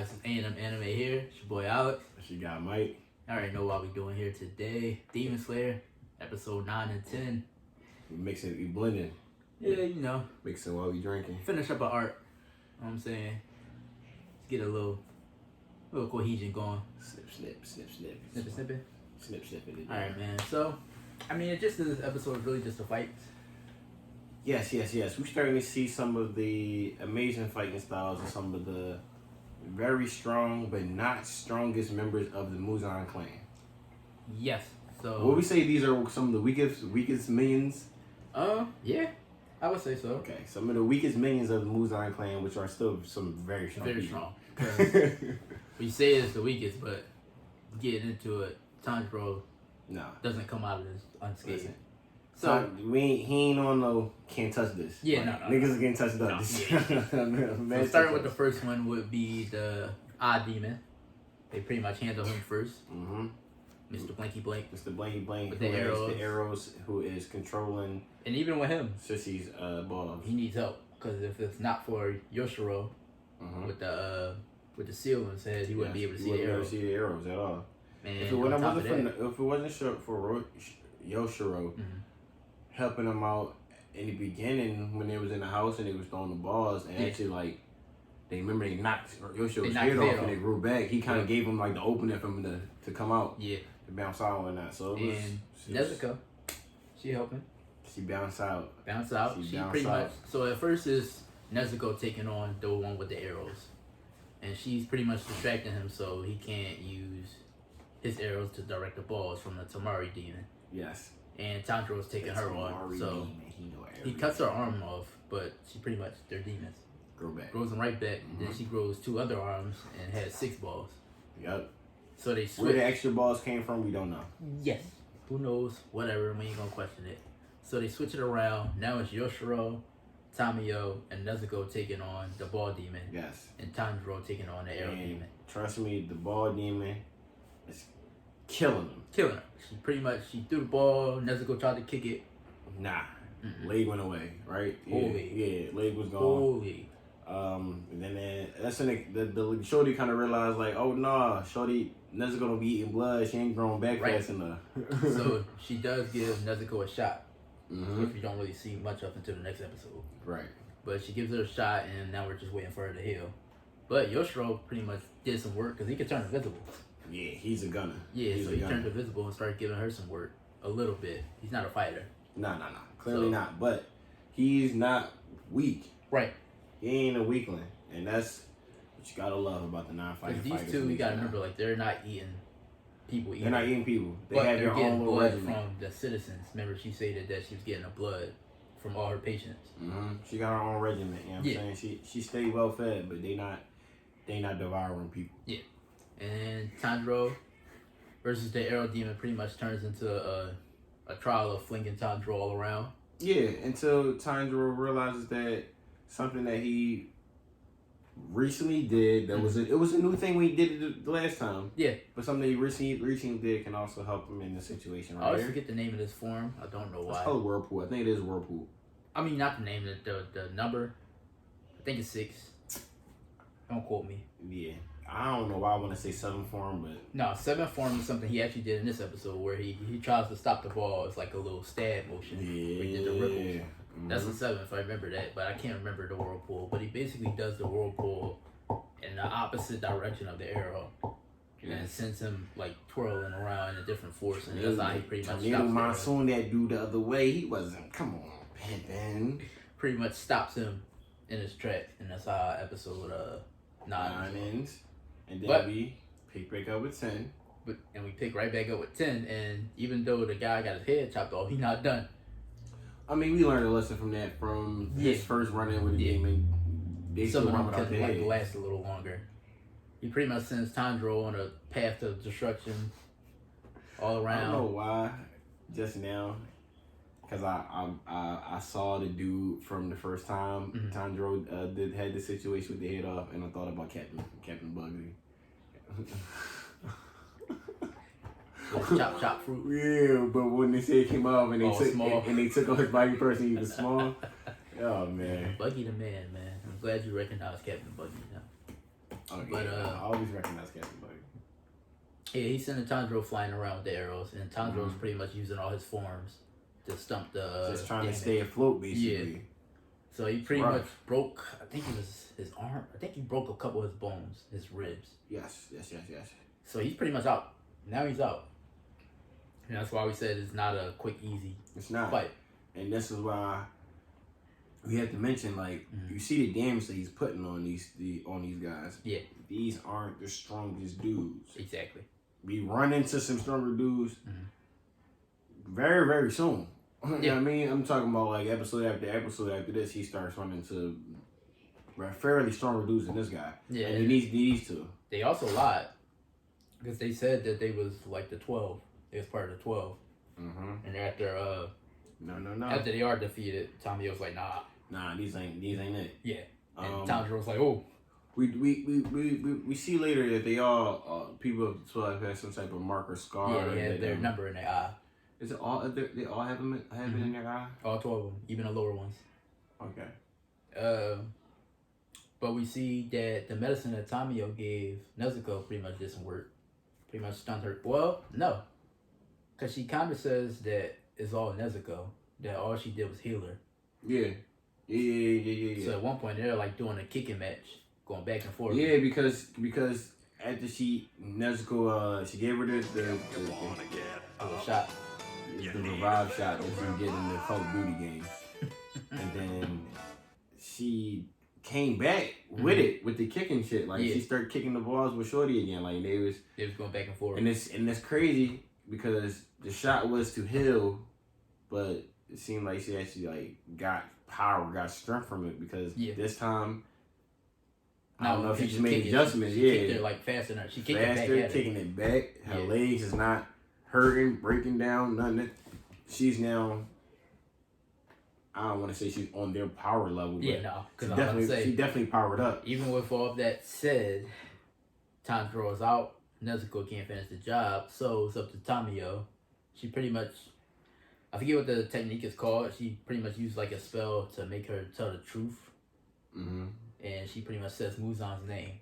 guys, it's A&M Anime here. It's your boy Alex. She got Mike. I already know what we're doing here today. Demon Slayer, episode 9 and 10. We mixing, we blending. Yeah, you know. Mixing while we drinking. Finish up an art. You know what I'm saying? Let's get a little cohesion going. Snip, snip, snip, snip. Snip, snipping? Snip, snipping. Alright, man. So, I mean, it just this episode is really just a fight. Yes. We're starting to see some of the amazing fighting styles of some of the very strong but not strongest members of the Muzan clan. Yes. So. Would we say these are some of the weakest minions? Yeah, I would say so. Okay, some of the weakest minions of the Muzan clan, which are still some very strong. Very people. strong. We say it's the weakest, but getting into it, Tanjiro doesn't come out of this unscathed. Listen, So he ain't on no can't touch this. Yeah, like, no. Niggas can't touch this. Yeah. So starting with the first one would be the Odd Demon. They pretty much handle him first. Mm-hmm. Mr. Blanky Blank. Mr. Blanky Blank, With who the has arrows. the arrows, who is controlling And even with him, Sissy's balls. he needs help. Because if it's not for Yoshiro with the seal in his head, he wouldn't be able to see the arrows. See the arrows at all. And If it wasn't for Yoshiro helping him out in the beginning when they was in the house and they was throwing the balls and actually like they knocked Yoshiro's head off and they grew back. He kind of gave him like the opening for him to come out. Yeah. To bounce out and that. So it was. And Nezuko, she helping. She bounced out. She pretty much. So at first is Nezuko taking on the one with the arrows, and she's pretty much distracting him so he can't use his arrows to direct the balls from the Tamari demon. Yes. And Tanjiro's taking her on, so he cuts her arm off, but she pretty much they're demons. Grows them right back. Then she grows 2 other arms and has 6 balls. Yep. So they switch. Where the extra balls came from, we don't know. Yes. Who knows? Whatever. We ain't gonna question it. So they switch it around. Now it's Yoshiro, Tamayo, and Nezuko taking on the ball demon. Yes. And Tanjiro taking on the arrow demon. Trust me, the ball demon is killing him. Killing her. She threw the ball. Nezuko tried to kick it. Nah. Leg went away, right? Leg. Leg was gone. Holy. And then that's when the shorty kind of realized, like, oh nah, shorty Nezuko gonna be eating blood. She ain't growing back fast enough. So she does give Nezuko a shot, which we don't really see much of until the next episode. Right. But she gives her a shot, and now we're just waiting for her to heal. But Yoshiro pretty much did some work because he could turn invisible. Yeah, he's a gunner. Yeah, so he turned invisible and started giving her some work a little bit. He's not a fighter. Nah. Clearly not. But he's not weak. Right. He ain't a weakling, and that's what you gotta love about the non-fighting fighters. These two, you gotta remember, like they're not eating people. They're not eating people. They but have their own little blood regimen. from the citizens. Remember, she stated that she was getting the blood from all her patients. She got her own regiment. You know what I'm saying? She stayed well fed, but they not devouring people. Yeah. And Tanjiro versus the arrow demon pretty much turns into a trial of flinging Tanjiro all around. Yeah, until Tanjiro realizes that something that he recently did it was a new thing we did the last time. Yeah. But something he recently did can also help him in the situation. Right I always forget the name of this form. I don't know why. It's called Whirlpool. I think it is Whirlpool. I mean, not the name, the number. I think it's 6. Don't quote me. Yeah. I don't know why I want to say 7 form, but... No, 7 form is something he actually did in this episode where he tries to stop the ball. It's like a little stab motion. Yeah. Where he did the ripples. That's the 7 if I remember that, but I can't remember the whirlpool. But he basically does the whirlpool in the opposite direction of the arrow. And it sends him like twirling around in a different force. And that's how he pretty much stops Monsoon that dude the other way. He wasn't, come on, Pimpin. Pretty much stops him in his tracks. And that's how episode 9 ends. And then we pick back up with 10. And we pick right back up with 10. And even though the guy got his head chopped off, he's not done. I mean, we learned a lesson from that from his first run-in with the demon. They Some of still them run could like last a little longer. He pretty much sends Tanjiro on a path to destruction all around. I don't know why, just now, because I saw the dude from the first time Tanjiro had the situation with the head off, and I thought about Captain Bugsy. Chop fruit. Yeah, but when they said it came off and they took off his body person, he was small. Oh man. Buggy the man. I'm glad you recognize Captain Buggy now. Oh, but I always recognize Captain Bug. Yeah, he's sending Tanjiro flying around with the arrows, and Tanjiro's pretty much using all his forms to stump the. Just trying damage. to stay afloat, basically. Yeah. So he pretty much broke. I think it was his arm. I think he broke a couple of his bones, his ribs. Yes. So he's pretty much out. Now he's out. And that's why we said it's not a quick, easy fight. And this is why we have to mention, like, you see the damage that he's putting on these guys. Yeah. These aren't the strongest dudes. Exactly. We run into some stronger dudes very, very soon. You know what I mean? I'm talking about like episode after this, he starts running into fairly stronger dudes than this guy. Yeah. And he needs these two. They also lied. Because they said that they was like the 12. They was part of the 12. And after No. After they are defeated, Tommy was like, Nah, these ain't it. Yeah. And Tanjiro was like, oh. We see later that they all people of the 12 have some type of mark or scar. Yeah, they have their number in their eye. Is it all? They all have it in their eye. All 12 of them, even the lower ones. Okay. But we see that the medicine that Tamio gave Nezuko pretty much didn't work. Pretty much stunned her. Well, no, because she kind of says that it's all Nezuko. That all she did was heal her. Yeah. So at one point they're like doing a kicking match, going back and forth. Yeah, because after Nezuko she gave her the shot. The revive shot that you get in the Call of Duty game. And then she came back with the kicking shit. Like she started kicking the balls with Shorty again. Like they was going back and forth. And it's crazy because the shot was to heal, but it seemed like she actually like got power, got strength from it because this time I don't know if she just made adjustments. She kicked it like faster. She kicked it back. Kicking it back. Her legs is not hurting, breaking down, nothing. She's now, I don't want to say she's on their power level. But because she definitely powered up. Even with all that said, Tanjiro is out. Nezuko can't finish the job, so it's up to Tamio. She pretty much, I forget what the technique is called. She pretty much used like a spell to make her tell the truth. And she pretty much says Muzan's name.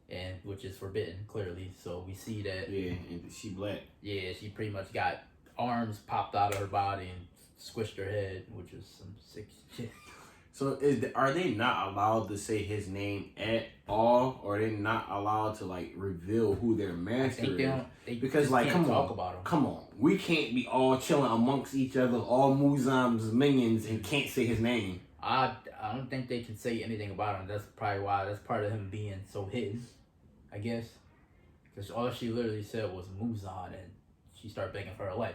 And which is forbidden, clearly. So we see that. Yeah, and she black. Yeah, she pretty much got arms popped out of her body and squished her head, which is some sick shit. So are they not allowed to say his name at all, or are they not allowed to like reveal who their master is? Because like, come on, we can't be all chilling amongst each other, all Muzan's minions, and can't say his name. I don't think they can say anything about him. That's probably why. That's part of him being so his, I guess. Because all she literally said was Muzan, and she started begging for her life.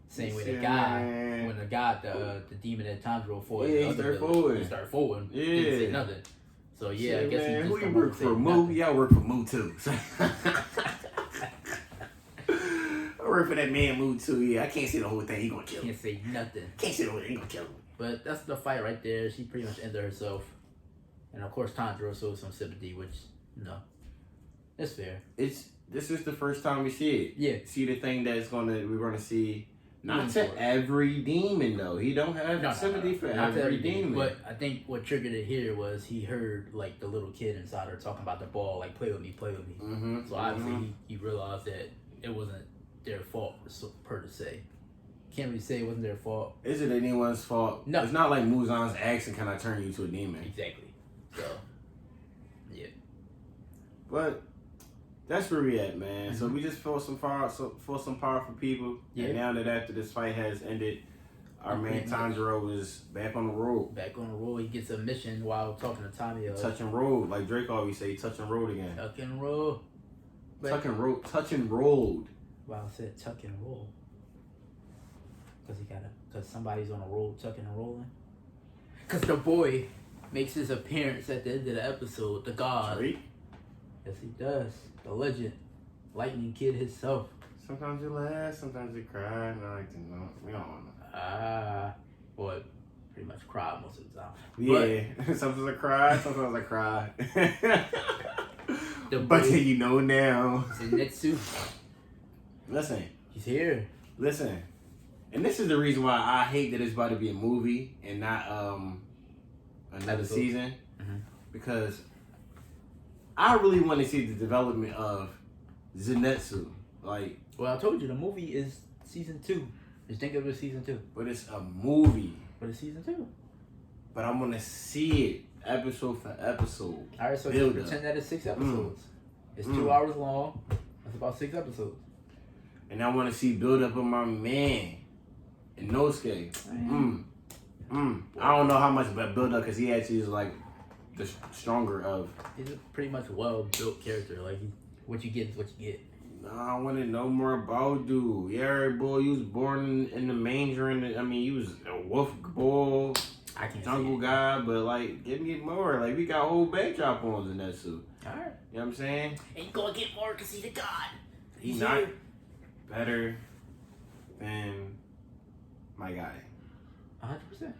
Same way the guy, when the demon that Tanjiro fought, he started forward. Yeah. Didn't say nothing. So yeah, I guess he just who you work for? Mu? Yeah, I work for Mu too. I work for that man Mu too. Yeah, I can't say the whole thing. He gonna kill him. Can't say nothing. Can't say the whole thing. He gonna kill him. But that's the fight right there. She pretty much ended herself. And of course Tanjiro showed some sympathy, which, it's fair. This is the first time we see it. Yeah. See the thing we're gonna see. Not to every demon though. He don't have sympathy for every demon. But I think what triggered it here was he heard like the little kid inside her talking about the ball, like play with me. So obviously he realized that it wasn't their fault per se. Can't really say it wasn't their fault. Is it anyone's fault? No. It's not like Muzan's asking, can I turn you to a demon? Exactly. So, yeah. But that's where we at, man. So we just fought some powerful people. Yeah. And now that after this fight has ended, our man Tanjiro is back on the road. Back on the road. He gets a mission while talking to Tamio. Touch and roll. Like Drake always say, touch and roll again. Tuck and roll. Touch and rolled. Wow, I said tuck and roll. Because somebody's on a roll, tucking and rolling. Because the boy makes his appearance at the end of the episode, the god. Drake? Yes, he does. The legend. Lightning Kid himself. Sometimes you laugh, sometimes you cry. We don't know. Boy, pretty much cry most of the time. Yeah, sometimes I cry, sometimes I cry. But you know now. Zenitsu. Listen. He's here. Listen. And this is the reason why I hate that it's about to be a movie and not another season. Because I really want to see the development of Zenitsu. Like, well, I told you the movie is season 2. Just think of it as season 2. But it's a movie. But it's season 2. But I want to see it episode for episode. All right, so just pretend that it's 6 episodes. It's 2 hours long. That's about 6 episodes. And I want to see build up of my man, Inosuke. I don't know how much build up because he actually is like the stronger of. He's a pretty much well built character. Like what you get is what you get. Nah, I want to know more about dude. Yeah, boy, you was born in the manger. You was a wolf boy. I can't jungle guy, but like, give me more. Like, we got whole backdrop on in that suit. All right. You know what I'm saying? And you gonna get more because he's a god. He's not better than my guy. 100%.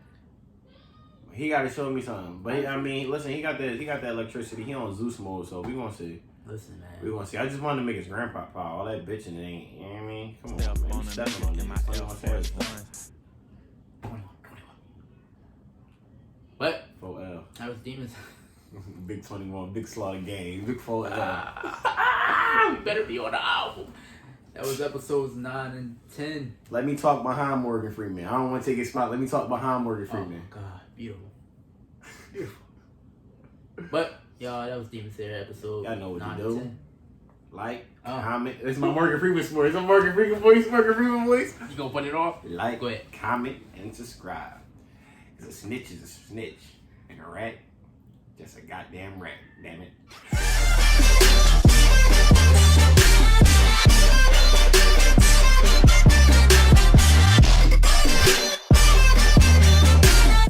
He got to show me something. But listen, he got that electricity. He on Zeus mode, so we gonna see. Listen, man. We gonna see. I just wanted to make his grandpa proud. All that bitching ain't. You know what I mean? Come on, man. Stepping on this. What? 4L. That was Demons. Big 21, Big Slaughter Gang, Big 4L. We better be on the album. That was episodes 9 and 10. Let me talk behind Morgan Freeman. I don't want to take his spot. Let me talk behind Morgan Freeman. Oh, God. Beautiful. Beautiful. But, y'all, that was Demon Slayer episode. Y'all know what 9 to do. and 10. Like, comment. It's my Morgan Freeman voice. It's my Morgan Freeman voice. Morgan Freeman voice. You gonna put it off? Like, go ahead. Comment, and subscribe. Because a snitch is a snitch. And a rat, just a goddamn rat. Damn it.